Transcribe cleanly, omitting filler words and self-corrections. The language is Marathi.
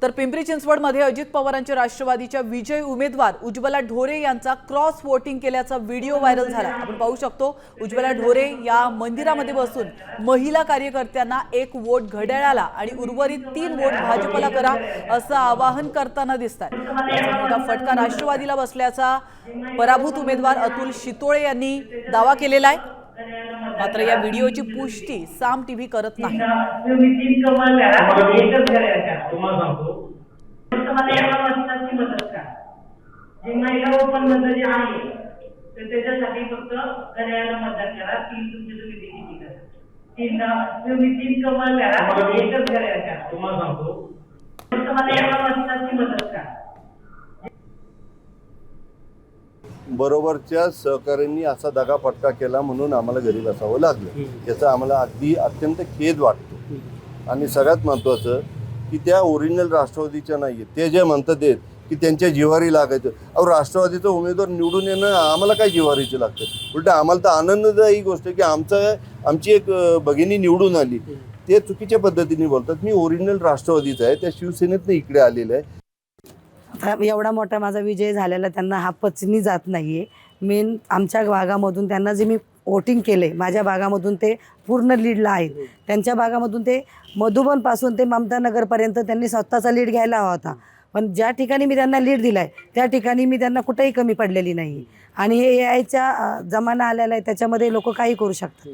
तर पिंपरी चिंचवडमध्ये अजित पवारांच्या राष्ट्रवादीच्या विजयी उमेदवार उज्ज्वला ढोरे यांचा क्रॉस वोटिंग केल्याचा व्हिडिओ व्हायरल झाला। आपण पाहू शकतो उज्ज्वला ढोरे या मंदिरामध्ये बसून महिला कार्यकर्त्यांना एक वोट घड्याळाला आणि उर्वरित 3 वोट भाजपला करा असं आवाहन करताना दिसतात। याचा मोठा फटका राष्ट्रवादीला बसल्याचा पराभूत उमेदवार अतुल शितोळे यांनी दावा केलेला आहे। मात्र या व्हिडिओची पुष्टी साम टीव्ही करत नाही। बरोबरच्या सहकाऱ्यांनी असा दगाफटका केला म्हणून आम्हाला घरी बसावं लागलं। याचा आम्हाला अत्यंत खेद वाटतो। आणि सगळ्यात महत्त्वाचं की त्या ओरिजिनल राष्ट्रवादीच्या नाही आहेत, ते जे म्हणतात की त्यांच्या जिव्हारी लागायचं। अहो, राष्ट्रवादीचा उमेदवार निवडून येणं आम्हाला काय जिव्हारीचे लागतं? उलट आम्हाला तर आनंददायी गोष्ट की आमची एक भगिनी निवडून आली। ते चुकीच्या पद्धतीने बोलतात। मी ओरिजिनल राष्ट्रवादीचा आहे, त्या शिवसेनेतनं इकडे आलेलं आहे। एवढा मोठा माझा विजय झालेला त्यांना हा पचनी जात नाहीये। मेन आमच्या भागामधून त्यांना जे मी वोटिंग केले, माझ्या भागामधून ते पूर्ण लीडला आहेत। त्यांच्या भागामधून ते मधुबनपासून ते ममतानगरपर्यंत त्यांनी स्वतःचा लीड घ्यायला हवा होता, पण ज्या ठिकाणी मी त्यांना लीड दिलाय त्या ठिकाणी मी त्यांना कुठेही कमी पडलेली नाही। आणि हे AIचा जमाना आलेला आहे, त्याच्यामध्ये लोक काही करू शकतात।